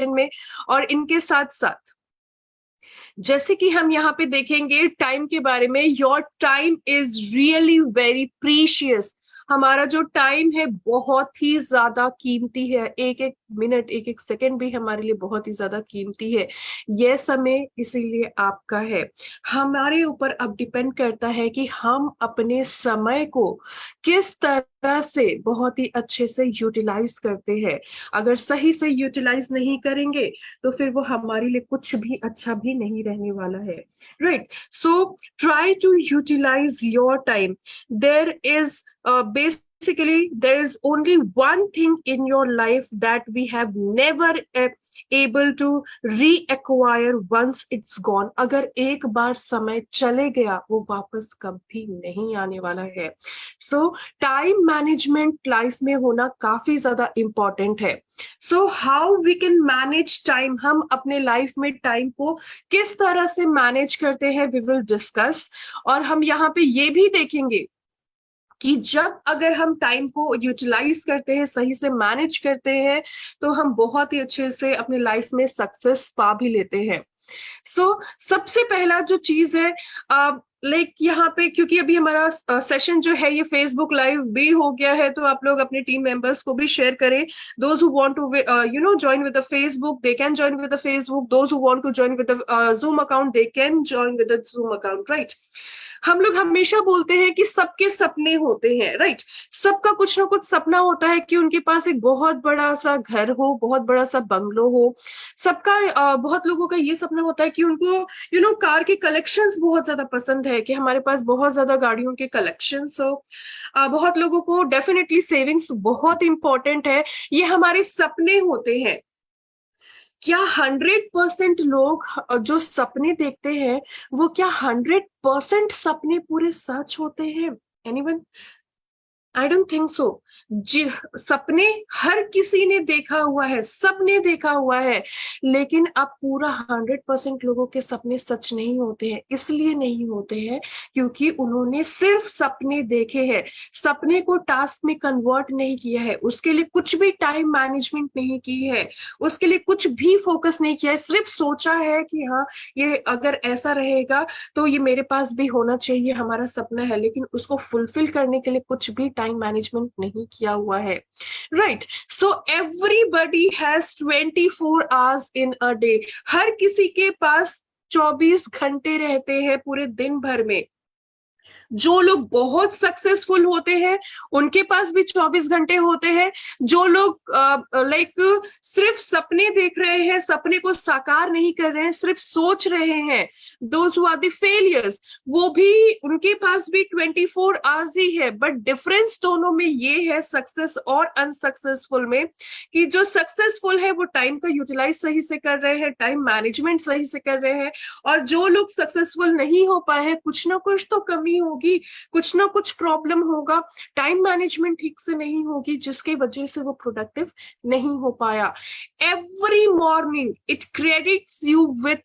में। और इनके साथ साथ जैसे कि हम यहाँ पे देखेंगे टाइम के बारे में, your time is really very precious. हमारा जो टाइम है बहुत ही ज्यादा कीमती है, एक एक मिनट एक एक सेकंड भी हमारे लिए बहुत ही ज्यादा कीमती है। यह समय इसीलिए आपका है। हमारे ऊपर अब डिपेंड करता है कि हम अपने समय को किस तरह से बहुत ही अच्छे से यूटिलाइज करते हैं। अगर सही से यूटिलाइज नहीं करेंगे तो फिर वो हमारे लिए कुछ भी अच्छा भी नहीं रहने वाला है। Right, so try to utilize your time. There is basically there is only one thing in your life that we have never able to reacquire once it's gone। अगर एक बार समय चले गया वो वापस कभी नहीं आने वाला है। सो टाइम मैनेजमेंट लाइफ में होना काफी ज्यादा इंपॉर्टेंट है। So how we can manage time, हम अपने लाइफ में टाइम को किस तरह से मैनेज करते हैं, वी विल डिस्कस। और हम यहाँ पे ये भी देखेंगे कि जब अगर हम टाइम को यूटिलाइज करते हैं, सही से मैनेज करते हैं, तो हम बहुत ही अच्छे से अपने लाइफ में सक्सेस पा भी लेते हैं। सबसे पहला जो चीज है, लाइक यहाँ पे क्योंकि अभी हमारा सेशन जो है ये फेसबुक लाइव भी हो गया है, तो आप लोग अपने टीम मेंबर्स को भी शेयर करें। Those who want to join with the Facebook, they can join with the Facebook. Those who want to join with the Zoom account, they can join with the Zoom account, right? हम लोग हमेशा बोलते हैं कि सबके सपने होते हैं, राइट? सबका कुछ ना कुछ सपना होता है कि उनके पास एक बहुत बड़ा सा घर हो, बहुत बड़ा सा बंगलो हो। सबका बहुत लोगों का ये सपना होता है कि उनको कार के कलेक्शंस बहुत ज्यादा पसंद है, कि हमारे पास बहुत ज्यादा गाड़ियों के कलेक्शंस हो। बहुत लोगों को डेफिनेटली सेविंग्स बहुत इंपॉर्टेंट है। ये हमारे सपने होते हैं। क्या 100% लोग जो सपने देखते हैं, वो क्या 100% सपने पूरे सच होते हैं? Anyone? I don't think so. जी, सपने हर किसी ने देखा हुआ है, सबने देखा हुआ है, लेकिन अब पूरा 100% लोगों के सपने सच नहीं होते हैं। इसलिए नहीं होते हैं क्योंकि उन्होंने सिर्फ सपने देखे हैं, सपने को टास्क में कन्वर्ट नहीं किया है, उसके लिए कुछ भी टाइम मैनेजमेंट नहीं की है, उसके लिए कुछ भी फोकस नहीं किया है। सिर्फ सोचा है कि हाँ, ये अगर ऐसा रहेगा तो ये मेरे पास भी होना चाहिए, हमारा सपना है, लेकिन उसको फुलफिल करने के लिए कुछ भी टाइम मैनेजमेंट नहीं किया हुआ है। Right, so everybody has 24 hours in a day. हर किसी के पास 24 घंटे रहते हैं पूरे दिन भर में। जो लोग बहुत सक्सेसफुल होते हैं उनके पास भी 24 घंटे होते हैं। जो लोग लाइक सिर्फ सपने देख रहे हैं, सपने को साकार नहीं कर रहे हैं, सिर्फ सोच रहे हैं, those who are the failures, वो भी, उनके पास भी 24 आवर्स ही है। बट डिफरेंस दोनों में ये है, सक्सेस और अनसक्सेसफुल में, कि जो सक्सेसफुल है वो टाइम का यूटिलाइज सही से कर रहे हैं, टाइम मैनेजमेंट सही से कर रहे हैं। और जो लोग सक्सेसफुल नहीं हो पाए हैं, कुछ ना कुछ तो कमी होगी, कुछ ना कुछ प्रॉब्लम होगा, टाइम मैनेजमेंट ठीक से नहीं होगी, जिसकी वजह से वो प्रोडक्टिव नहीं हो पाया। Every morning it credits you with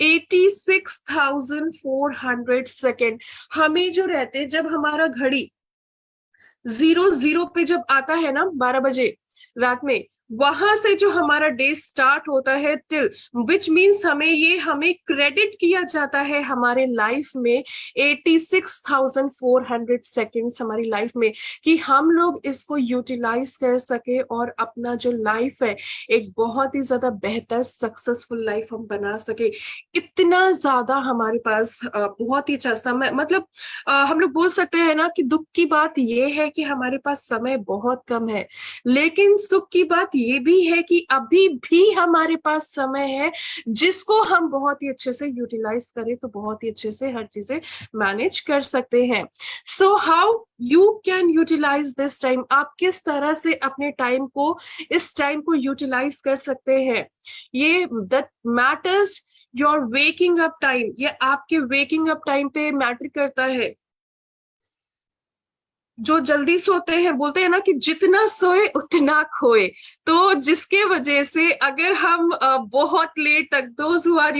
86,400 second. हमें जो रहते हैं, जब हमारा घड़ी 00 पे जब आता है ना, 12 बजे रात में, वहां से जो हमारा डे स्टार्ट होता है टिल, विच मीन्स हमें क्रेडिट किया जाता है हमारे लाइफ में 86,400 सेकेंड्स हमारी लाइफ में, कि हम लोग इसको यूटिलाइज कर सके और अपना जो लाइफ है एक बहुत ही ज्यादा बेहतर सक्सेसफुल लाइफ हम बना सके। इतना ज्यादा हमारे पास बहुत ही अच्छा समय, मतलब हम लोग बोल सकते हैं ना कि दुख की बात ये है कि हमारे पास समय बहुत कम है, लेकिन सुख की बात ये भी है कि अभी भी हमारे पास समय है, जिसको हम बहुत ही अच्छे से यूटिलाइज करें तो बहुत ही अच्छे से हर चीजें मैनेज कर सकते हैं। So how you can utilize this time, आप किस तरह से अपने टाइम को, इस टाइम को यूटिलाइज कर सकते हैं? ये that matters your waking up time, ये आपके वेकिंग अप टाइम पे मैटर करता है। जो जल्दी सोते हैं बोलते हैं ना कि जितना सोए उतना खोए। तो जिसके वजह से अगर हम बहुत लेट तक, those who are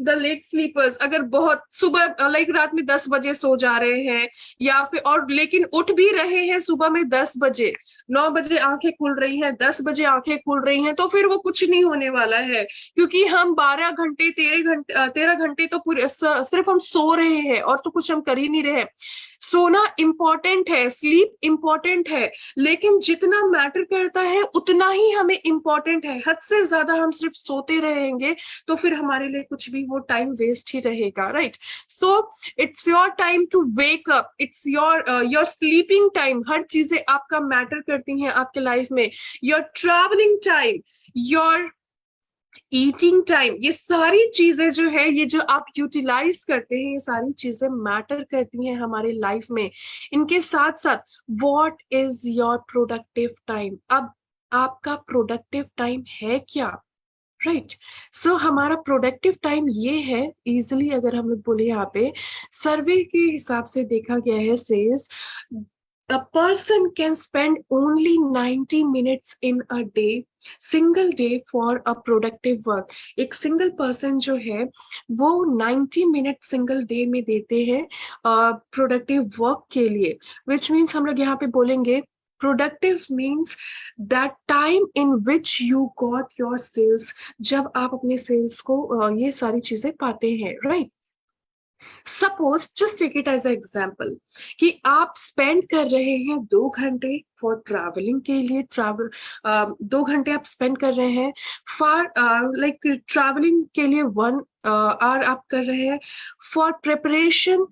the late sleepers, अगर बहुत सुबह लाइक रात में 10 बजे सो जा रहे हैं, या फिर और लेकिन उठ भी रहे हैं सुबह में 10 बजे, 9 बजे आंखें खुल रही हैं, 10 बजे आंखें खुल रही हैं, तो फिर वो कुछ नहीं होने वाला है। क्योंकि हम 12 घंटे, 13 घंटे, 13 घंटे तो पूरे सिर्फ हम सो रहे हैं और तो कुछ हम कर ही नहीं रहे। सोना इंपॉर्टेंट है, स्लीप इंपॉर्टेंट है, लेकिन जितना मैटर करता है उतना ही हमें इंपॉर्टेंट है। हद से ज्यादा हम सिर्फ सोते रहेंगे तो फिर हमारे लिए कुछ भी वो टाइम वेस्ट ही रहेगा, right? So it's your time to wake up, it's your sleeping time. हर चीजें आपका मैटर करती हैं आपके लाइफ में। Your travelling time, your eating time, ये सारी चीजें जो है, ये जो आप यूटिलाइज करते हैं, ये सारी चीजें मैटर करती हैं हमारे लाइफ में। इनके साथ साथ what is your productive time? अब आपका प्रोडक्टिव टाइम है क्या, राइट? सो हमारा प्रोडक्टिव टाइम ये है, इजिली अगर हम लोग बोले यहाँ पे, सर्वे के हिसाब से देखा गया है, says a person can spend only 90 minutes in a day, single day, for a productive work. एक सिंगल पर्सन जो है वो 90 मिनट सिंगल डे में देते हैं प्रोडक्टिव वर्क के लिए, विच मीन्स हम लोग यहाँ पे बोलेंगे productive means that time in which you got your sales, जब आप अपने सेल्स को ये सारी चीजें पाते हैं, right? Suppose just take it as a example कि आप स्पेंड कर रहे हैं 2 घंटे फॉर ट्रैवलिंग के लिए, ट्रैवल 2 घंटे आप स्पेंड कर रहे हैं फॉर लाइक ट्रैवलिंग के लिए, 1 आवर आप कर रहे हैं फॉर प्रिपरेशन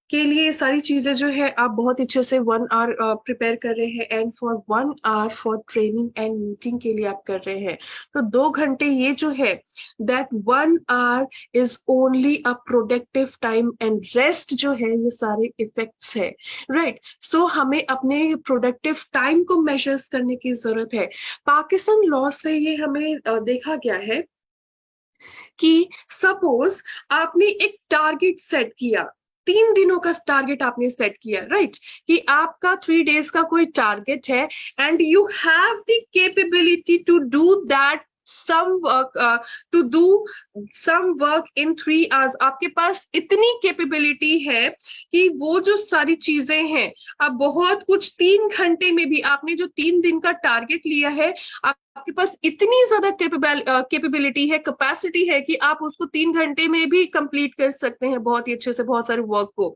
के लिए, सारी चीजें जो है आप बहुत अच्छे से 1 आवर प्रिपेयर कर रहे हैं, and for 1 hour for training and meeting के लिए आप कर रहे हैं। तो 2 घंटे ये जो है, that 1 our is only a productive time, and rest जो है ये सारे इफेक्ट्स है, राइट? सो हमें अपने प्रोडक्टिव टाइम को मेजर्स करने की जरूरत है। पाकिस्तान लॉ से ये हमें देखा गया है कि सपोज आपने एक टारगेट सेट किया, 3 दिनों का टारगेट आपने सेट किया, राइट? कि आपका 3 डेज का कोई टारगेट है, and you have the capability to do that some work, to do some work in 3 hours। आपके पास इतनी कैपेबिलिटी है कि वो जो सारी चीजें हैं, अब बहुत कुछ 3 घंटे में भी, आपने जो 3 दिन का टारगेट लिया है, आपके पास इतनी ज्यादा कैपेबिलिटी है, कैपेसिटी है कि आप उसको 3 घंटे में भी कंप्लीट कर सकते हैं बहुत ही अच्छे से, बहुत सारे वर्क को,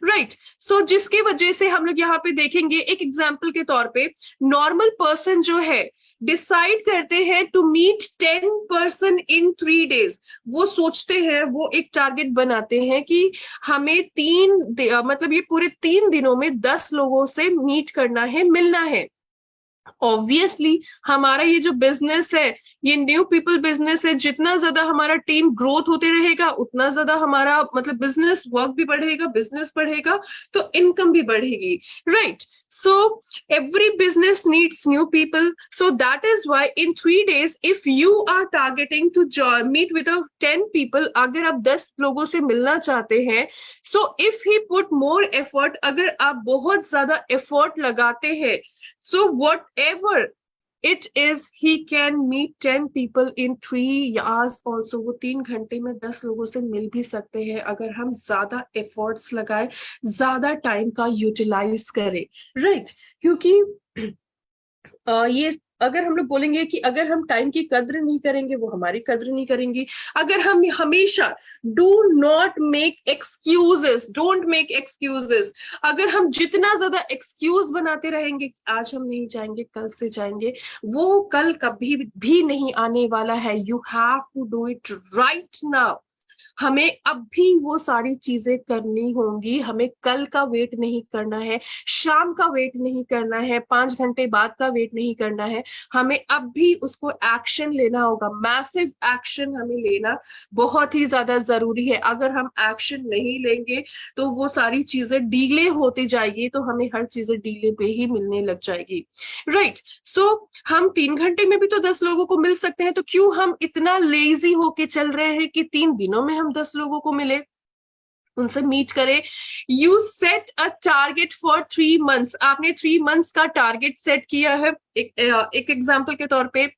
राइट? सो जिसकी वजह से हम लोग यहाँ पे देखेंगे, एक एग्जाम्पल के तौर पे, नॉर्मल पर्सन जो है डिसाइड करते हैं to meet 10 person in 3 days. वो सोचते हैं, वो एक टारगेट बनाते हैं कि हमें मतलब ये पूरे 3 दिनों में 10 लोगों से मीट करना है, मिलना है। ऑब्वियसली हमारा ये जो बिजनेस है, ये न्यू पीपल बिजनेस है, जितना ज्यादा हमारा टीम ग्रोथ होते रहेगा उतना ज्यादा हमारा मतलब बिजनेस वर्क भी बढ़ेगा, बिजनेस बढ़ेगा तो इनकम भी बढ़ेगी, right? So every business needs new people, so that is why in 3 days if you are targeting to meet with 10 people, अगर आप 10 लोगों से मिलना चाहते हैं, so if he put more effort, अगर आप बहुत ज्यादा एफर्ट लगाते हैं, so whatever it is, he can meet 10 people in 3 hours also। वो 3 घंटे में 10 लोगों से मिल भी सकते हैं अगर हम ज्यादा एफर्ट्स लगाए, ज्यादा टाइम का यूटिलाइज करें, राइट? क्योंकि ये अगर हम लोग बोलेंगे कि अगर हम टाइम की कद्र नहीं करेंगे, वो हमारी कद्र नहीं करेंगी। अगर हम हमेशा do not make excuses, don't make excuses, अगर हम जितना ज्यादा एक्सक्यूज बनाते रहेंगे, आज हम नहीं जाएंगे, कल से जाएंगे, वो कल कभी भी नहीं आने वाला है। You have to do it right now. हमें अब भी वो सारी चीजें करनी होंगी, हमें कल का वेट नहीं करना है, शाम का वेट नहीं करना है, 5 घंटे बाद का वेट नहीं करना है, हमें अब भी उसको एक्शन लेना होगा। मैसिव एक्शन हमें लेना बहुत ही ज्यादा जरूरी है। अगर हम एक्शन नहीं लेंगे तो वो सारी चीजें डीले होती जाएगी, तो हमें हर चीजें डीले पे ही मिलने लग जाएगी, राइट? सो हम 3 घंटे में भी तो 10 लोगों को मिल सकते हैं, तो क्यों हम इतना लेजी होके चल रहे हैं कि 3 दिनों में हम 10 लोगों को मिले? उनसे मीट करें। You set a target for 3 months, आपने 3 मंथ्स का टारगेट सेट किया है। एक एग्जाम्पल के तौर पे,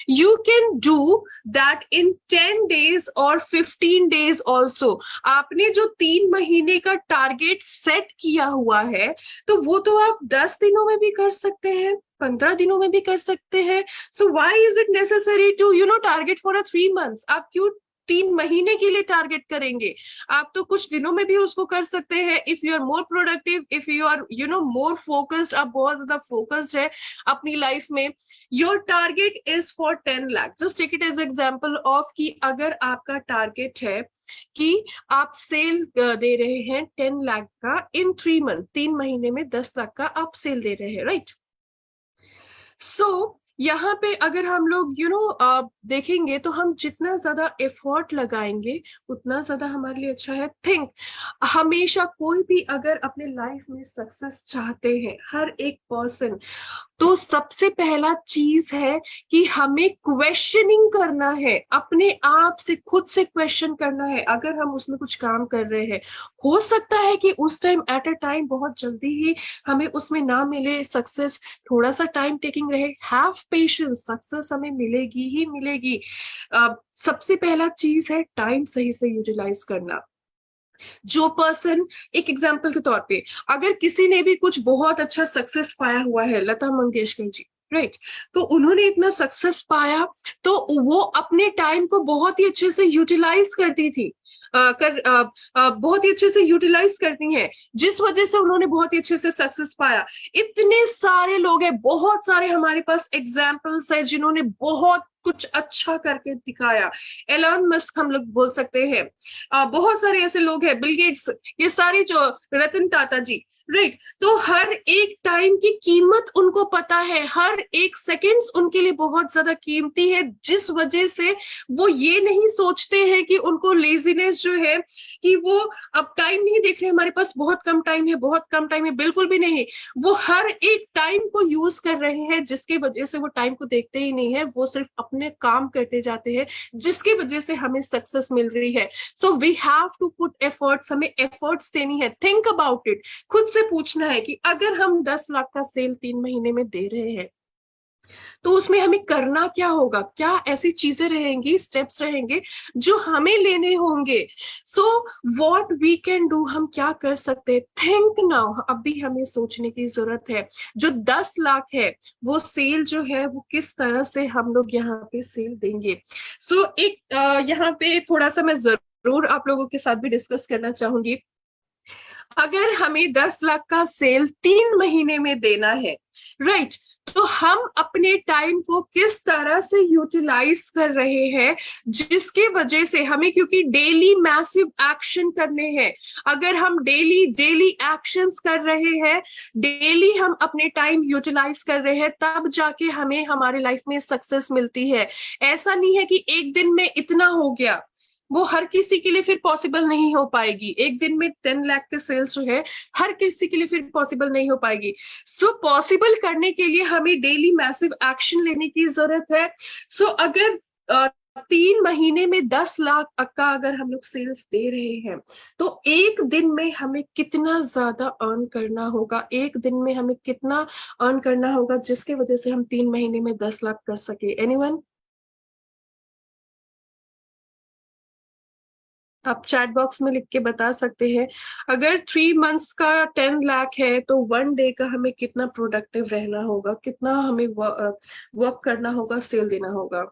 you can do that in 10 days और 15 days ऑल्सो। आपने जो 3 महीने का टारगेट सेट किया हुआ है, तो वो तो आप 10 दिनों में भी कर सकते हैं, 15 दिनों में भी कर सकते हैं। So why is it necessary to target for a 3 months? आप क्यों 3 महीने के लिए टारगेट करेंगे? आप तो कुछ दिनों में भी उसको कर सकते हैं। If you are more productive, if you are more focused, आप बहुत ज्यादा फोकस्ड है अपनी लाइफ में, your target is for 10 lakh. Just take it as example of कि अगर आपका टारगेट है कि आप सेल दे रहे हैं 10 लाख का इन 3 मंथ, 3 महीने में 10 लाख का आप सेल दे रहे हैं, राइट? सो यहाँ पे अगर हम लोग देखेंगे, तो हम जितना ज्यादा एफर्ट लगाएंगे उतना ज्यादा हमारे लिए अच्छा है। थिंक, हमेशा कोई भी अगर अपने लाइफ में सक्सेस चाहते हैं, हर एक पर्सन, तो सबसे पहला चीज है कि हमें क्वेश्चनिंग करना है, अपने आप से खुद से क्वेश्चन करना है। अगर हम उसमें कुछ काम कर रहे हैं, हो सकता है कि उस टाइम एट अ टाइम बहुत जल्दी ही हमें उसमें ना मिले सक्सेस, थोड़ा सा टाइम टेकिंग रहे, हैव पेशेंस, सक्सेस हमें मिलेगी ही मिलेगी। सबसे पहला चीज है टाइम सही से यूटिलाइज करना। जो पर्सन, एक एग्जाम्पल के तौर पे, अगर किसी ने भी कुछ बहुत अच्छा सक्सेस पाया हुआ है, लता मंगेशकर जी, राइट, तो उन्होंने इतना सक्सेस पाया, तो वो अपने टाइम को बहुत ही अच्छे से यूटिलाइज करती थी, बहुत ही अच्छे से यूटिलाइज करती हैं, जिस वजह से उन्होंने बहुत ही अच्छे से सक्सेस पाया। इतने सारे लोग हैं, बहुत सारे हमारे पास एग्जाम्पल्स है जिन्होंने बहुत कुछ अच्छा करके दिखाया। एलन मस्क हम लोग बोल सकते हैं, बहुत सारे ऐसे लोग हैं, बिल गेट्स, ये सारे जो रतन टाटा जी, राइट। तो हर एक टाइम की कीमत उनको पता है, हर एक सेकंड्स उनके लिए बहुत ज्यादा कीमती है, जिस वजह से वो ये नहीं सोचते हैं कि उनको लेजीनेस जो है, कि वो अब टाइम नहीं देख रहे, हमारे पास बहुत कम टाइम है, बहुत कम टाइम है, बिल्कुल भी नहीं। वो हर एक टाइम को यूज कर रहे हैं, जिसकी वजह से वो टाइम को देखते ही नहीं है, वो सिर्फ अपने काम करते जाते हैं, जिसकी वजह से हमें सक्सेस मिल रही है। So we have to put efforts, हमें एफर्ट्स देनी है। थिंक अबाउट इट, खुद से पूछना है कि अगर हम 10 लाख का सेल 3 महीने में दे रहे हैं, तो उसमें हमें करना क्या होगा, क्या ऐसी चीजें रहेंगी, स्टेप्स रहेंगे जो हमें लेने होंगे। So what we can do, हम क्या कर सकते, थिंक नाउ, अभी हमें सोचने की जरूरत है। जो 10 लाख है, वो सेल जो है, वो किस तरह से हम लोग यहाँ पे सेल देंगे। सो एक यहाँ पे थोड़ा सा मैं जरूर आप लोगों के साथ भी डिस्कस करना चाहूंगी। अगर हमें 10 लाख का सेल 3 महीने में देना है, राइट, तो हम अपने टाइम को किस तरह से यूटिलाइज कर रहे हैं, जिसकी वजह से हमें, क्योंकि डेली मैसिव एक्शन करने हैं, अगर हम डेली डेली एक्शंस कर रहे हैं, डेली हम अपने टाइम यूटिलाइज कर रहे हैं, तब जाके हमें हमारे लाइफ में सक्सेस मिलती है। ऐसा नहीं है कि एक दिन में इतना हो गया, वो हर किसी के लिए फिर पॉसिबल नहीं हो पाएगी। एक दिन में 10 लाख के सेल्स जो है, हर किसी के लिए फिर पॉसिबल नहीं हो पाएगी। सो पॉसिबल करने के लिए हमें डेली मैसिव एक्शन लेने की जरूरत है। सो अगर 3 महीने में 10 लाख का अगर हम लोग सेल्स दे रहे हैं, तो एक दिन में हमें कितना ज्यादा अर्न करना होगा, एक दिन में हमें कितना अर्न करना होगा, जिसकी वजह से हम 3 महीने में 10 लाख कर सके। एनीवन? आप चैट बॉक्स में लिख के बता सकते हैं। अगर 3 मंथ्स का 10 लाख है, तो 1 डे का हमें कितना प्रोडक्टिव रहना होगा, कितना हमें वर्क करना होगा, सेल देना होगा।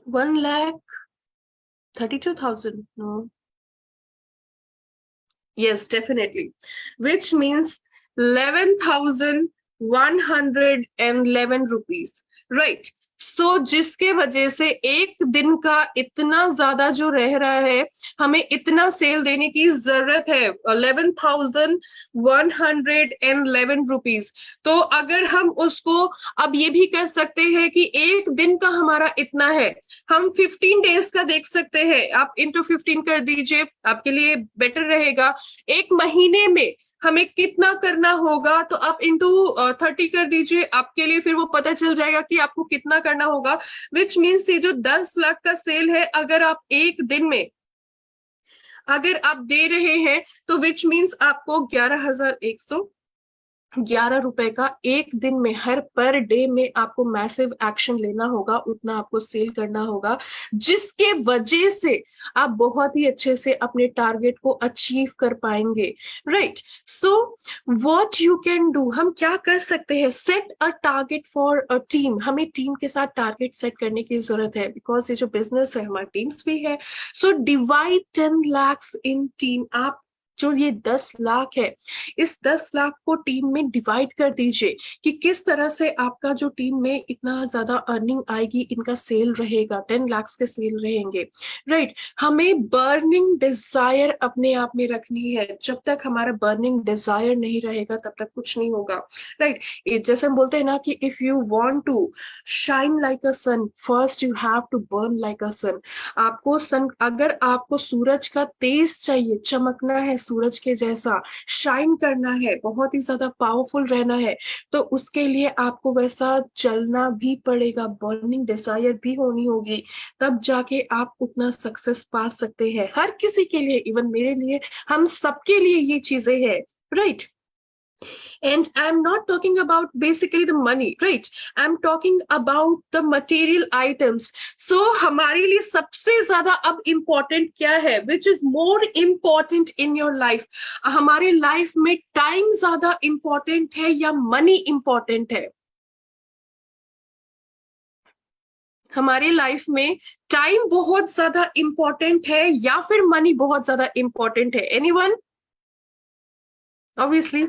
1,32,000? No. Yes, definitely. Which means 11,111 rupees. Right. जिसके वजह से एक दिन का इतना ज्यादा जो रह रहा है, हमें इतना सेल देने की जरूरत है, 11,111 रुपीज। तो अगर हम उसको अब ये भी कर सकते हैं कि एक दिन का हमारा इतना है, हम 15 डेज का देख सकते हैं, आप इंटू 15 कर दीजिए, आपके लिए बेटर रहेगा। एक महीने में हमें कितना करना होगा, तो आप इंटू 30 कर दीजिए, आपके लिए फिर वो पता चल जाएगा कि आपको कितना करना होगा। विच मीन्स ये जो 10 लाख का सेल है, अगर आप एक दिन में अगर आप दे रहे हैं, तो विच मीन्स आपको 11,111 रुपए का एक दिन में, हर पर डे में आपको मैसिव एक्शन लेना होगा, उतना आपको सेल करना होगा, जिसके वजह से आप बहुत ही अच्छे से अपने टारगेट को अचीव कर पाएंगे। Right, so what you can do, हम क्या कर सकते हैं, set a target for a team. हमें टीम के साथ टारगेट सेट करने की जरूरत है, बिकॉज ये जो बिजनेस है हमारा टीम्स भी है। सो डिवाइड 10 lakhs इन टीम। आप जो ये 10 लाख है, इस 10 लाख को टीम में डिवाइड कर दीजिए कि किस तरह से आपका जो टीम में इतना ज्यादा अर्निंग आएगी, इनका सेल रहेगा, 10 lakhs के सेल रहेंगे। राइट, हमें बर्निंग डिजायर अपने आप में रखनी है। जब तक हमारा बर्निंग डिजायर नहीं रहेगा, तब तक कुछ नहीं होगा। राइट, जैसे हम बोलते हैं ना कि if you want to shine like a sun, first you have to burn like a sun. आपको सन, अगर आपको सूरज का तेज चाहिए, चमकना है सूरज के जैसा, शाइन करना है, बहुत ही ज्यादा पावरफुल रहना है, तो उसके लिए आपको वैसा चलना भी पड़ेगा, बर्निंग डिजायर भी होनी होगी, तब जाके आप उतना सक्सेस पा सकते हैं। हर किसी के लिए, इवन मेरे लिए, हम सबके लिए ये चीजें हैं। Right, and I'm not talking about basically the money, right? I'm talking about the material items. So हमारे लिए सबसे ज्यादा अब important क्या है, which is more important in your life? हमारे लाइफ में टाइम ज्यादा important है या मनी important है? हमारे लाइफ में टाइम बहुत ज्यादा इंपॉर्टेंट है या फिर मनी बहुत ज्यादा इंपॉर्टेंट है? एनीवन? ऑब्वियसली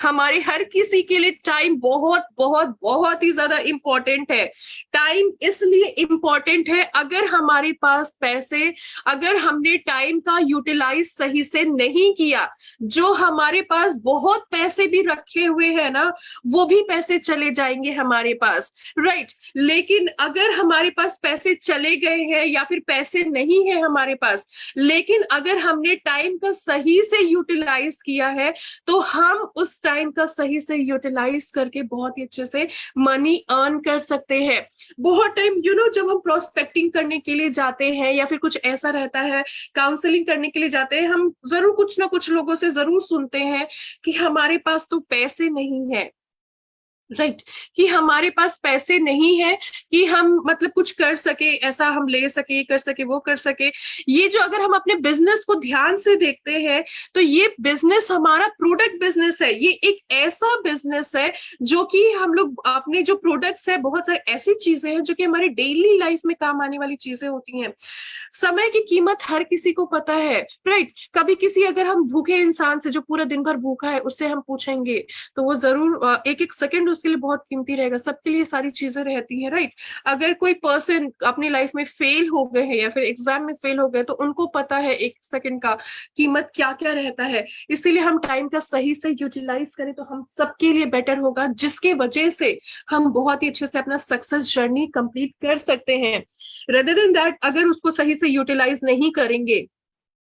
हमारे हर किसी के लिए टाइम बहुत बहुत बहुत ही ज्यादा इंपॉर्टेंट है। टाइम इसलिए इंपॉर्टेंट है, अगर हमारे पास पैसे, अगर हमने टाइम का यूटिलाइज सही से नहीं किया, जो हमारे पास बहुत पैसे भी रखे हुए हैं ना, वो भी पैसे चले जाएंगे हमारे पास। राइट, लेकिन अगर हमारे पास पैसे चले गए हैं या फिर पैसे नहीं है हमारे पास, लेकिन अगर हमने टाइम का सही से यूटिलाइज किया है, तो हम उस टाइम का सही से यूटिलाइज करके बहुत ही अच्छे से मनी अर्न कर सकते हैं। बहुत टाइम जब हम प्रोस्पेक्टिंग करने के लिए जाते हैं या फिर कुछ ऐसा रहता है, काउंसलिंग करने के लिए जाते हैं, हम जरूर कुछ ना कुछ लोगों से जरूर सुनते हैं कि हमारे पास तो पैसे नहीं है। राइट, कि हमारे पास पैसे नहीं है कि हम मतलब कुछ कर सके, ऐसा हम ले सके, कर सके, वो कर सके। ये जो, अगर हम अपने बिजनेस को ध्यान से देखते हैं, तो ये बिजनेस हमारा प्रोडक्ट बिजनेस है। ये एक ऐसा बिजनेस है जो कि हम लोग अपने जो प्रोडक्ट्स है, बहुत सारी ऐसी चीजें हैं जो कि हमारे डेली लाइफ में काम आने वाली चीजें होती हैं। समय की कीमत हर किसी को पता है। राइट, कभी किसी, अगर हम भूखे इंसान से, जो पूरा दिन भर भूखा है, उससे हम पूछेंगे, तो वो जरूर एक एक सेकंड उसके लिए बहुत कीमती रहेगा। सबके लिए सारी चीजें रहती है। राइट, अगर कोई पर्सन अपनी लाइफ में फेल हो गए हैं या फिर एग्जाम में फेल हो गए, तो उनको पता है एक सेकंड का कीमत क्या क्या रहता है। इसीलिए हम टाइम का सही से यूटिलाइज करें तो हम सबके लिए बेटर होगा, जिसके वजह से हम बहुत ही अच्छे से अपना सक्सेस जर्नी कंप्लीट कर सकते हैं। रेदर देन दैट, अगर उसको सही से यूटिलाइज नहीं करेंगे,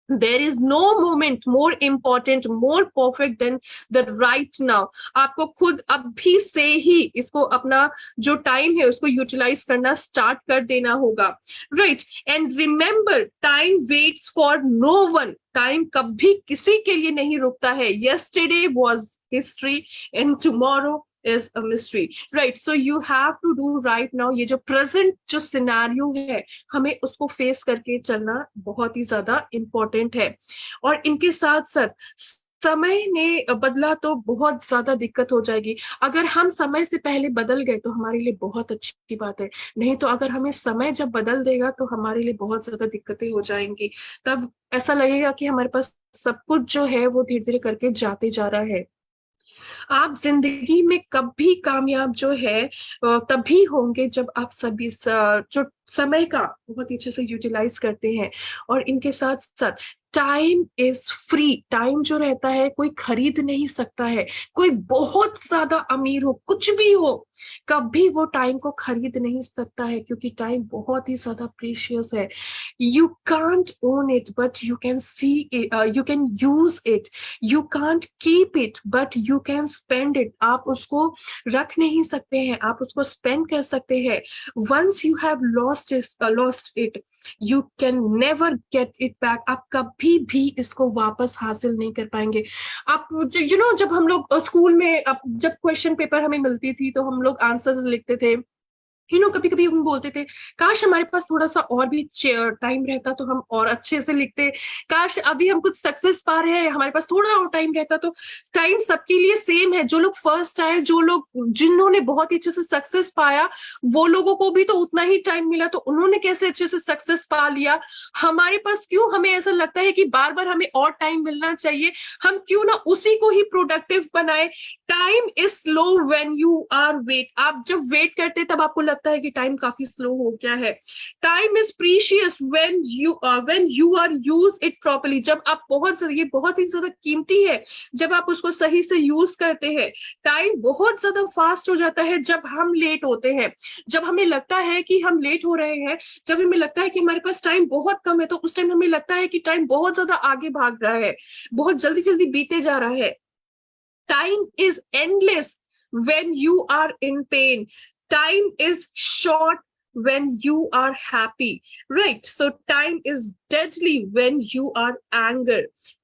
there is no moment more important, more perfect than the right now. आपको खुद अभी से ही इसको, अपना जो टाइम है उसको यूटिलाइज करना स्टार्ट कर देना होगा। Right, and remember, time waits for no one. Time कभी किसी के लिए नहीं रुकता है। yesterday was history and tomorrow is a mystery. Right, so you have to do right now। ये जो प्रेजेंट जो सिनेरियो है, हमें उसको फेस करके चलना बहुत ही ज्यादा इंपॉर्टेंट है। और इनके साथ साथ समय ने बदला तो बहुत ज्यादा दिक्कत हो जाएगी। अगर हम समय से पहले बदल गए तो हमारे लिए बहुत अच्छी बात है, नहीं तो अगर हमें समय जब बदल देगा तो हमारे लिए बहुत ज्यादा दिक्कतें हो जाएंगी। तब ऐसा लगेगा कि हमारे पास सब कुछ जो है वो धीरे धीरे करके जाते जा रहा है। आप जिंदगी में कभी कामयाब जो है तभी होंगे जब आप सभी जो समय का बहुत अच्छे से यूटिलाइज करते हैं। और इनके साथ साथ टाइम इज फ्री। टाइम जो रहता है कोई खरीद नहीं सकता है। कोई बहुत ज्यादा अमीर हो, कुछ भी हो, कभी वो टाइम को खरीद नहीं सकता है, क्योंकि टाइम बहुत ही ज्यादा प्रीशियस है। You can't own it but you can see it, you can use it. You can't keep it but you can spend it. आप उसको रख नहीं सकते हैं, आप उसको स्पेंड कर सकते हैं। Once you have lost it, you can never get it back. आप कभी भी इसको वापस हासिल नहीं कर पाएंगे। आप जब हम लोग स्कूल में जब क्वेश्चन पेपर हमें मिलती थी तो हम लोग आंसर लिखते थे। कभी कभी हम बोलते थे काश हमारे पास थोड़ा सा और भी टाइम रहता तो हम और अच्छे से लिखते। काश अभी हम कुछ सक्सेस पा रहे हैं, हमारे पास थोड़ा और टाइम रहता तो। टाइम सबके लिए सेम है। जो लोग फर्स्ट आए, जो लोग जिन्होंने बहुत ही अच्छे से सक्सेस पाया, वो लोगों को भी तो उतना ही टाइम मिला, तो उन्होंने कैसे अच्छे से सक्सेस पा लिया। हमारे पास क्यों हमें ऐसा लगता है कि बार बार हमें और टाइम मिलना चाहिए? हम क्यों ना उसी को ही प्रोडक्टिव बनाए। Time is slow when you are wait. आप जब वेट करते तब आपको लगता है कि टाइम काफी स्लो हो गया है। Time is precious when you are use it properly. जब आप ये बहुत ही ज्यादा कीमती है जब आप उसको सही से यूज करते हैं। टाइम बहुत ज्यादा फास्ट हो जाता है जब हम लेट होते हैं। जब हमें लगता है कि हम लेट हो रहे हैं, जब हमें लगता है कि हमारे पास टाइम बहुत कम है, तो उस टाइम हमें लगता है कि टाइम बहुत ज्यादा आगे भाग रहा है, बहुत जल्दी जल्दी बीते जा रहा है। Time is endless when you are in pain. Time is short when you are happy. Right? So time is deadly when you are angry.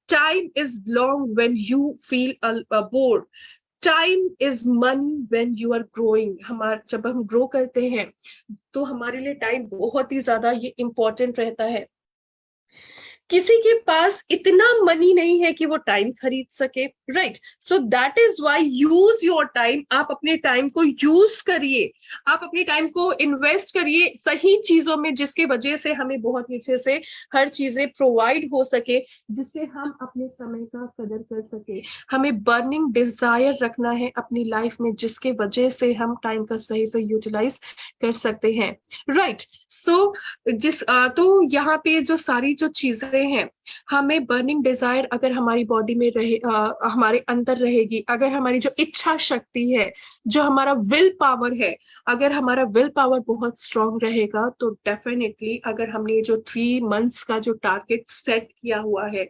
Time is long when you feel bored. Time is money when you are growing. हमारे जब हम grow करते हैं तो हमारे लिए time बहुत ही ज्यादा ये इंपॉर्टेंट रहता है। किसी के पास इतना मनी नहीं है कि वो टाइम खरीद सके। Right? So that is why use your time. आप अपने टाइम को यूज करिए, आप अपने टाइम को इन्वेस्ट करिए सही चीजों में, जिसके वजह से हमें बहुत अच्छे से हर चीजें प्रोवाइड हो सके, जिससे हम अपने समय का कदर कर सके। हमें बर्निंग डिजायर रखना है अपनी लाइफ में, जिसके वजह से हम टाइम का सही से यूटिलाइज कर सकते हैं। राइट? सो तो यहाँ पे जो सारी जो चीजें हैं, हमें बर्निंग डिजायर अगर हमारी बॉडी में रहे, हमारे अंदर रहेगी, अगर हमारी जो इच्छा शक्ति है, जो हमारा विल पावर है, अगर हमारा विल पावर बहुत स्ट्रांग रहेगा, तो डेफिनेटली अगर हमने जो 3 मंथ्स का जो टारगेट सेट किया हुआ है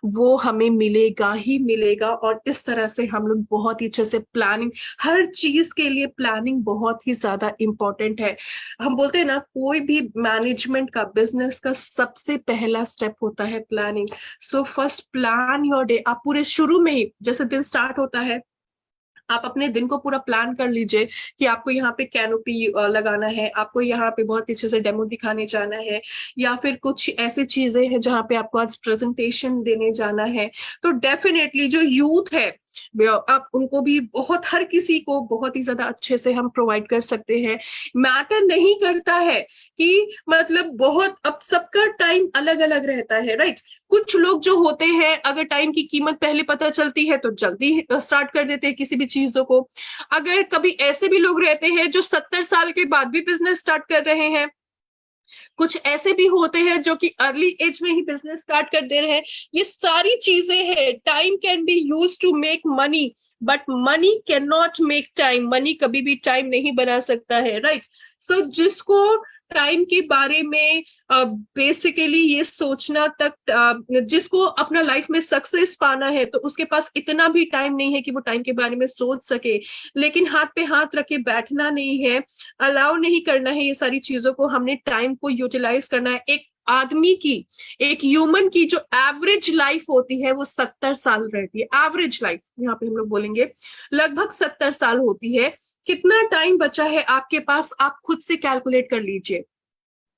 वो हमें मिलेगा ही मिलेगा। और इस तरह से हम लोग बहुत ही अच्छे से प्लानिंग, हर चीज के लिए प्लानिंग बहुत ही ज्यादा इंपॉर्टेंट है। हम बोलते हैं ना, कोई भी मैनेजमेंट का, बिजनेस का सबसे पहला स्टेप होता है planning. So first plan your day. आप पूरे शुरू में ही, जैसे दिन स्टार्ट होता है, आप अपने दिन को पूरा प्लान कर लीजिए कि आपको यहाँ पे कैनोपी लगाना है, आपको यहाँ पे बहुत अच्छे से डेमो दिखाने जाना है, या फिर कुछ ऐसी चीजें हैं जहाँ पे आपको आज प्रेजेंटेशन देने जाना है। तो डेफिनेटली जो यूथ है, आप उनको भी बहुत, हर किसी को बहुत ही ज्यादा अच्छे से हम प्रोवाइड कर सकते हैं। मैटर नहीं करता है कि मतलब बहुत, अब सबका टाइम अलग अलग रहता है। राइट? कुछ लोग जो होते हैं, अगर टाइम की कीमत पहले पता चलती है तो जल्दी स्टार्ट कर देते हैं किसी भी चीजों को। अगर कभी ऐसे भी लोग रहते हैं जो 70 साल के बाद भी बिजनेस स्टार्ट कर रहे हैं। कुछ ऐसे भी होते हैं जो कि अर्ली एज में ही बिजनेस स्टार्ट कर दे रहे हैं। ये सारी चीजें हैं। Time can be use to make money, but money can not make time. Money कभी भी टाइम नहीं बना सकता है। राइट? तो जिसको टाइम के बारे में बेसिकली ये सोचना तक, जिसको अपना लाइफ में सक्सेस पाना है, तो उसके पास इतना भी टाइम नहीं है कि वो टाइम के बारे में सोच सके। लेकिन हाथ पे हाथ रख के बैठना नहीं है, अलाउ नहीं करना है ये सारी चीजों को। हमने टाइम को यूटिलाइज करना है। एक आदमी की, एक ह्यूमन की जो एवरेज लाइफ होती है वो 70 साल रहती है। एवरेज लाइफ यहाँ पे हम लोग बोलेंगे लगभग 70 साल होती है। कितना टाइम बचा है आपके पास, आप खुद से कैलकुलेट कर लीजिए।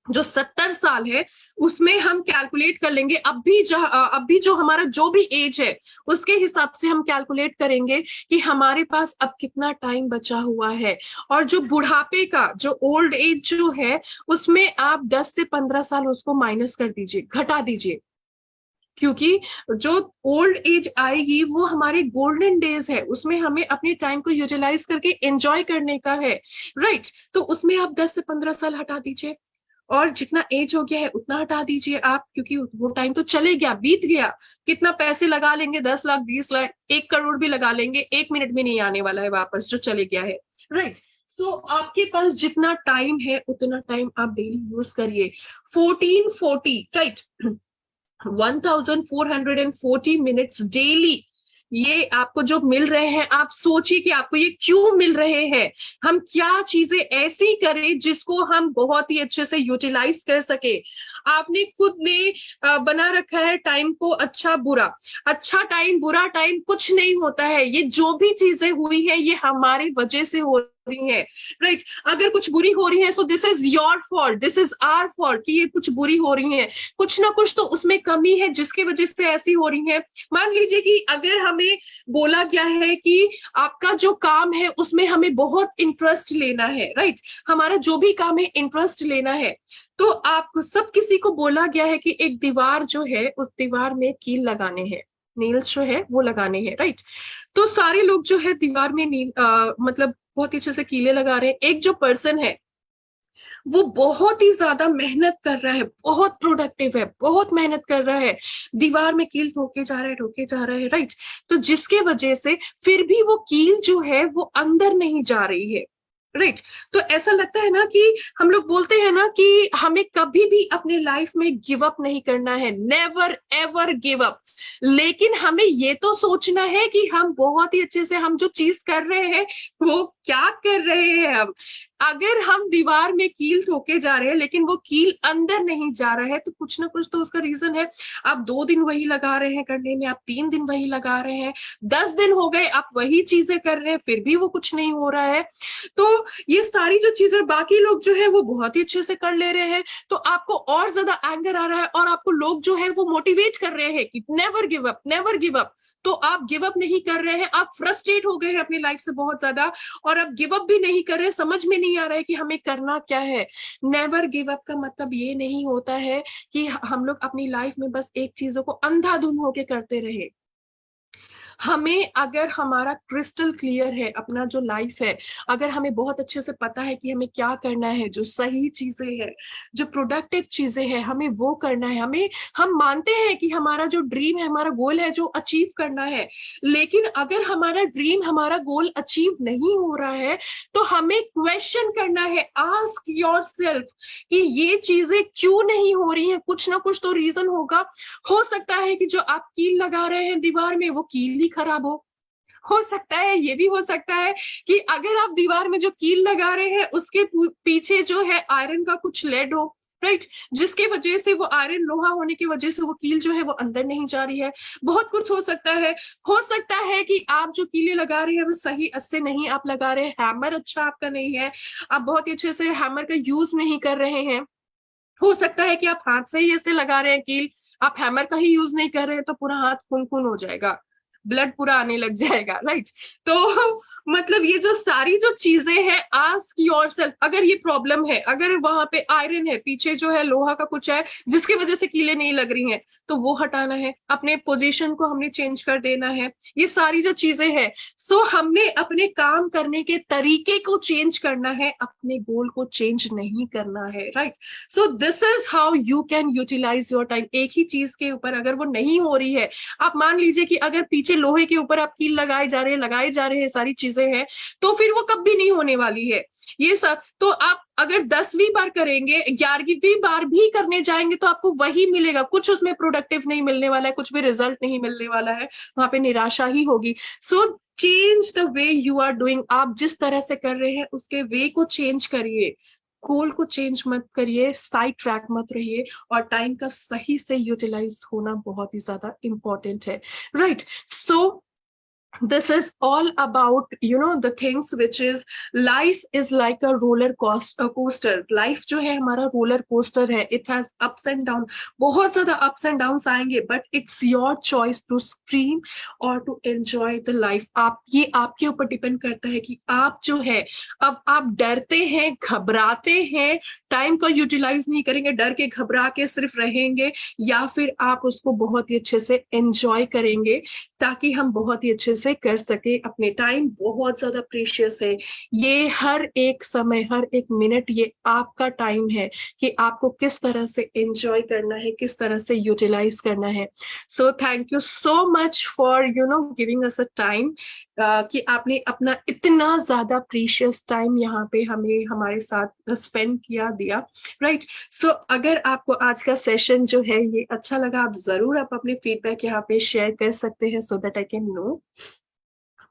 जो 70 साल है उसमें हम कैलकुलेट कर लेंगे, अभी जो हमारा जो भी एज है उसके हिसाब से हम कैलकुलेट करेंगे कि हमारे पास अब कितना टाइम बचा हुआ है। और जो बुढ़ापे का, जो ओल्ड एज जो है, उसमें आप 10 से 15 साल उसको माइनस कर दीजिए, घटा दीजिए। क्योंकि जो ओल्ड एज आएगी वो हमारे गोल्डन डेज है, उसमें हमें अपने टाइम को यूटिलाइज करके एंजॉय करने का है, राइट। तो उसमें आप 10 से 15 साल हटा दीजिए, और जितना एज हो गया है उतना हटा दीजिए आप, क्योंकि वो टाइम तो चले गया, बीत गया। कितना पैसे लगा लेंगे, 10 लाख, 20 लाख, 1 करोड़ भी लगा लेंगे, 1 मिनट में नहीं आने वाला है वापस जो चले गया है, राइट। तो आपके पास जितना टाइम है उतना टाइम आप डेली यूज करिए। 1440, राइट, 1440 मिनट्स डेली, ये आपको जो मिल रहे हैं, आप सोचिए कि आपको ये क्यों मिल रहे हैं। हम क्या चीजें ऐसी करें जिसको हम बहुत ही अच्छे से यूटिलाइज कर सके। आपने खुद ने बना रखा है टाइम को अच्छा बुरा। अच्छा टाइम बुरा टाइम कुछ नहीं होता है, ये जो भी चीजें हुई है ये हमारी वजह से हो रही है, राइट। अगर कुछ बुरी हो रही है so this is your fault, this is our fault कि ये कुछ बुरी हो रही है। कुछ ना कुछ तो उसमें कमी है जिसकी वजह से ऐसी हो रही है। मान लीजिए कि अगर हमें बोला गया है कि आपका जो काम है उसमें हमें बहुत इंटरेस्ट लेना है, राइट। हमारा जो भी काम है इंटरेस्ट लेना है, तो आप सब किसी को बोला गया है कि एक दीवार जो है उस दीवार में कील लगाने हैं, नील्स जो है वो लगाने हैं, राइट। तो सारे लोग जो है दीवार में मतलब बहुत ही अच्छे से कीले लगा रहे हैं। एक जो पर्सन है वो बहुत ही ज्यादा मेहनत कर रहा है, बहुत प्रोडक्टिव है, बहुत मेहनत कर रहा है, दीवार में कील ठोके जा रहा है, ठोके जा रहा है, राइट। तो जिसके वजह से फिर भी वो कील जो है वो अंदर नहीं जा रही है, राइट। तो ऐसा लगता है ना कि हम लोग बोलते हैं ना कि हमें कभी भी अपने लाइफ में गिव अप नहीं करना है, नेवर एवर गिव अप। लेकिन हमें ये तो सोचना है कि हम बहुत ही अच्छे से हम जो चीज कर रहे हैं वो क्या कर रहे हैं हम। अगर हम दीवार में कील ठोके जा रहे हैं लेकिन वो कील अंदर नहीं जा रहा है, तो कुछ ना कुछ तो उसका रीजन है। आप 2 दिन वही लगा रहे हैं करने में, आप 3 दिन वही लगा रहे हैं, 10 दिन हो गए आप वही चीजें कर रहे हैं, फिर भी वो कुछ नहीं हो रहा है। तो ये सारी जो चीजें बाकी लोग जो है वो बहुत ही अच्छे से कर ले रहे हैं, तो आपको और ज्यादा एंगर आ रहा है, और आपको लोग जो है वो मोटिवेट कर रहे हैं कि never give up, never give up. तो आप गिव अप नहीं कर रहे हैं, आप फ्रस्ट्रेट हो गए हैं अपनी लाइफ से बहुत ज्यादा, और अब गिव अप भी नहीं कर रहे, समझ में नहीं आ रहा है कि हमें करना क्या है। नेवर गिव अप का मतलब ये नहीं होता है कि हम लोग अपनी लाइफ में बस एक चीजों को अंधाधुंध होके करते रहे। हमें अगर हमारा क्रिस्टल क्लियर है अपना जो लाइफ है, अगर हमें बहुत अच्छे से पता है कि हमें क्या करना है, जो सही चीजें हैं, जो प्रोडक्टिव चीजें हैं, हमें वो करना है। हम मानते हैं कि हमारा जो ड्रीम है, हमारा गोल है जो अचीव करना है, लेकिन अगर हमारा ड्रीम, हमारा गोल अचीव नहीं हो रहा है तो हमें क्वेश्चन करना है, आस्क योरसेल्फ कि ये चीजें क्यों नहीं हो रही हैं। कुछ ना कुछ तो रीजन होगा। हो सकता है कि जो आप कील लगा रहे हैं दीवार में वो कील ही खराब हो सकता है, ये भी हो सकता है कि अगर आप दीवार में जो कील लगा रहे हैं उसके पीछे जो है आयरन का कुछ लेड हो, राइट, जिसके वजह से वो आयरन लोहा होने की वजह से वो कील जो है वो अंदर नहीं जा रही है। बहुत कुछ हो सकता है। हो सकता है कि आप जो कीले लगा रहे हैं वो सही से नहीं आप लगा रहे हैं, हैमर अच्छा आपका नहीं है, आप बहुत ही अच्छे से हैमर का यूज नहीं कर रहे हैं। हो सकता है कि आप हाथ से ही ऐसे लगा रहे हैं कील, आप हैमर का ही यूज नहीं कर रहे हैं, तो पूरा हाथ खून खून हो जाएगा, ब्लड पूरा आने लग जाएगा, राइट। तो मतलब ये जो सारी जो चीजें हैं, आस्क योरसेल्फ, अगर ये प्रॉब्लम है, अगर वहां पे आयरन है, पीछे जो है लोहा का कुछ है जिसकी वजह से कीलें नहीं लग रही हैं, तो वो हटाना है, अपने पोजीशन को हमने चेंज कर देना है, ये सारी जो चीजें हैं। सो हमने अपने काम करने के तरीके को चेंज करना है, अपने गोल को चेंज नहीं करना है, right. So this is how you can utilize your time. एक ही चीज के ऊपर अगर वो नहीं हो रही है, आप मान लीजिए कि अगर पीछे लोहे के ऊपर आप कील लगाए जा रहे हैं, सारी चीजें हैं, तो फिर वो कभी नहीं होने वाली है ये सब। तो आप अगर 10वीं बार करेंगे, 11वीं बार भी करने जाएंगे तो आपको वही मिलेगा, कुछ उसमें प्रोडक्टिव नहीं मिलने वाला है, कुछ भी रिजल्ट नहीं मिलने वाला है, वहां पे निराशा ही होगी। So change the way you are doing. आप जिस तरह से कर रहे हैं उसके वे को चेंज करिए, गोल को चेंज मत करिए, साइड ट्रैक मत रहिए, और टाइम का सही से यूटिलाइज होना बहुत ही ज्यादा इंपॉर्टेंट है, right. So this is all about, you know, the things which is, life is like a coaster. Life जो है हमारा रोलर कोस्टर है, it has ups and down, बहुत ज्यादा ups and downs आएंगे, but it's your choice to scream or to enjoy the life. आप, ये आपके ऊपर डिपेंड करता है कि आप जो है, अब आप डरते हैं, घबराते हैं, टाइम को यूटिलाइज नहीं करेंगे, डर के घबरा के सिर्फ रहेंगे, या फिर आप उसको बहुत ही अच्छे से एंजॉय करेंगे, ताकि हम बहुत ही अच्छे से कर सके अपने टाइम। बहुत ज्यादा प्रीशियस है ये, हर एक समय, हर एक मिनट ये आपका टाइम है कि आपको किस तरह से एंजॉय करना है, किस तरह से यूटिलाइज करना है। So thank you so much for you know giving us a time, कि आपने अपना इतना ज्यादा प्रीशियस टाइम यहाँ पे हमें, हमारे साथ स्पेंड किया, दिया, राइट। सो अगर आपको आज का सेशन जो है ये अच्छा लगा, आप जरूर आप अपने फीडबैक यहाँ पे शेयर कर सकते हैं, so that I can know.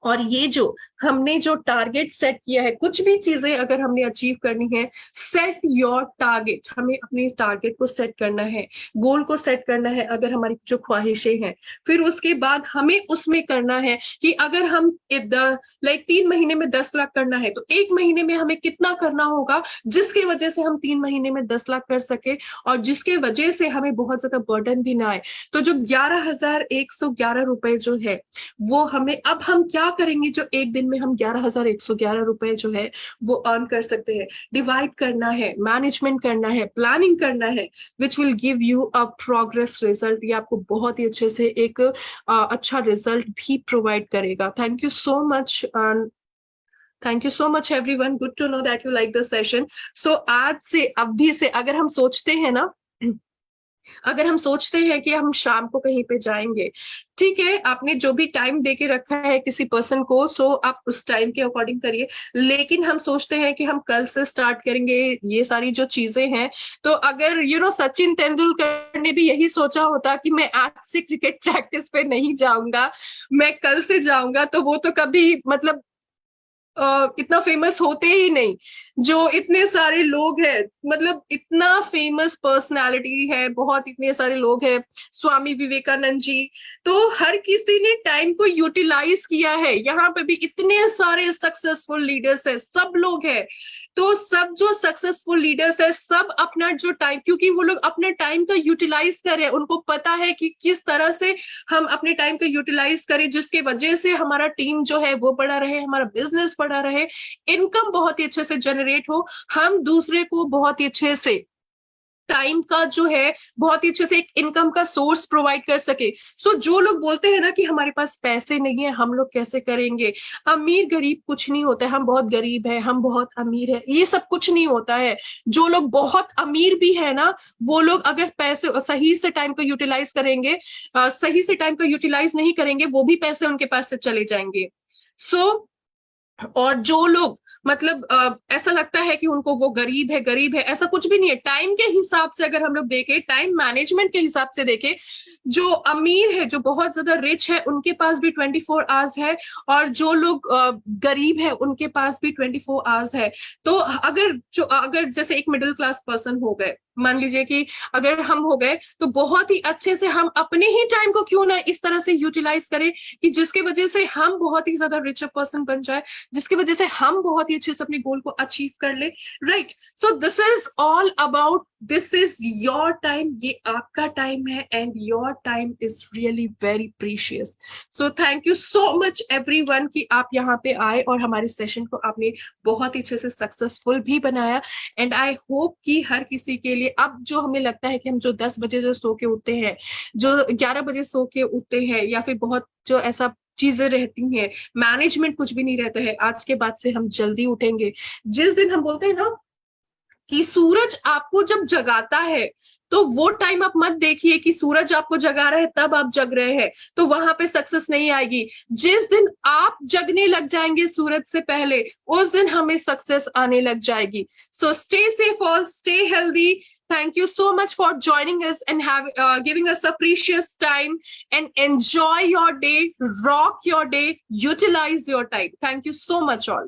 और ये जो हमने जो टारगेट सेट किया है, कुछ भी चीजें अगर हमने अचीव करनी है, सेट योर टारगेट, हमें अपने टारगेट को सेट करना है, गोल को सेट करना है, अगर हमारी जो ख्वाहिशें हैं, फिर उसके बाद हमें उसमें करना है कि अगर हम 3 महीने में 10 लाख करना है, तो 1 महीने में हमें कितना करना होगा, जिसकी वजह से हम 3 महीने में 10 लाख कर सके, और जिसके वजह से हमें बहुत ज्यादा बर्डन भी ना आए। तो जो 11,111 रुपए जो है, वो हमें, अब हम क्या करेंगे जो एक दिन में हम 11,111 रुपए जो है वो अर्न कर सकते हैं, डिवाइड करना है, मैनेजमेंट करना है, प्लानिंग करना है, which will give you a progress result. ये आपको बहुत ही अच्छे से एक अच्छा रिजल्ट भी प्रोवाइड करेगा। Thank you so much, thank you so much everyone, good to know that you like the session. So आज से, अभी से अगर हम सोचते हैं ना, अगर हम सोचते हैं कि हम शाम को कहीं पे जाएंगे, ठीक है, आपने जो भी टाइम दे के रखा है किसी पर्सन को, सो आप उस टाइम के अकॉर्डिंग करिए, लेकिन हम सोचते हैं कि हम कल से स्टार्ट करेंगे ये सारी जो चीजें हैं। तो अगर यू नो सचिन तेंदुलकर ने भी यही सोचा होता कि मैं आज से क्रिकेट प्रैक्टिस पे नहीं जाऊंगा, मैं कल से जाऊंगा, तो वो तो कभी मतलब इतना फेमस होते ही नहीं। जो इतने सारे लोग हैं, मतलब इतना फेमस पर्सनालिटी है, बहुत इतने सारे लोग हैं, स्वामी विवेकानंद जी, तो हर किसी ने टाइम को यूटिलाइज किया है। यहाँ पे भी इतने सारे सक्सेसफुल लीडर्स है, सब लोग हैं, तो सब जो सक्सेसफुल लीडर्स है, सब अपना जो टाइम, क्योंकि वो लोग अपने टाइम का यूटिलाइज कर रहे हैं, उनको पता है कि किस तरह से हम अपने टाइम का यूटिलाइज करें, जिसके वजह से हमारा टीम जो है वो बड़ा रहे, हमारा बिजनेस बड़ा रहे, इनकम बहुत ही अच्छे से जनरेट हो, हम दूसरे को बहुत ही अच्छे से टाइम का जो है बहुत ही अच्छे से एक इनकम का सोर्स प्रोवाइड कर सके। सो जो लोग बोलते हैं ना कि हमारे पास पैसे नहीं है, हम लोग कैसे करेंगे, अमीर गरीब कुछ नहीं होता है, हम बहुत गरीब है, हम बहुत अमीर है, ये सब कुछ नहीं होता है। जो लोग बहुत अमीर भी है ना, वो लोग अगर पैसे सही से टाइम को यूटिलाइज करेंगे, सही से टाइम को यूटिलाइज नहीं करेंगे, वो भी पैसे उनके पास से चले जाएंगे। सो और जो लोग मतलब ऐसा लगता है कि उनको वो गरीब है, ऐसा कुछ भी नहीं है। टाइम के हिसाब से अगर हम लोग देखें, टाइम मैनेजमेंट के हिसाब से देखें, जो अमीर है, जो बहुत ज्यादा रिच है, उनके पास भी 24 आवर्स है, और जो लोग गरीब है उनके पास भी 24 आवर्स है। तो अगर जैसे एक मिडिल क्लास पर्सन हो गए, मान लीजिए कि अगर हम हो गए, तो बहुत ही अच्छे से हम अपने ही टाइम को क्यों ना इस तरह से यूटिलाइज करें कि जिसके वजह से हम बहुत ही ज्यादा रिचर पर्सन बन जाए, जिसकी वजह से हम बहुत ही अच्छे से अपने गोल को अचीव कर ले, right. So this is all about, this is your time, ये आपका टाइम है, and your time is really very precious. So thank you so much everyone कि आप यहाँ पे आए और हमारे सेशन को आपने बहुत ही अच्छे से सक्सेसफुल भी बनाया। एंड आई होप कि हर किसी के लिए, अब जो हमें लगता है कि हम जो 10 बजे जो सो के उठते हैं, जो 11 बजे सो के उठते हैं, या फिर बहुत जो ऐसा चीजें रहती हैं, मैनेजमेंट कुछ भी नहीं रहता है, आज के बाद से हम जल्दी उठेंगे। जिस दिन हम बोलते हैं ना कि सूरज आपको जब जगाता है, तो वो टाइम आप मत देखिए कि सूरज आपको जगा रहा है तब आप जग रहे हैं, तो वहां पे सक्सेस नहीं आएगी। जिस दिन आप जगने लग जाएंगे सूरज से पहले, उस दिन हमें सक्सेस आने लग जाएगी। So stay safe, all stay healthy. Thank you so much for joining us and giving us a precious time, and enjoy your day, rock your day, utilize your time. Thank you so much all.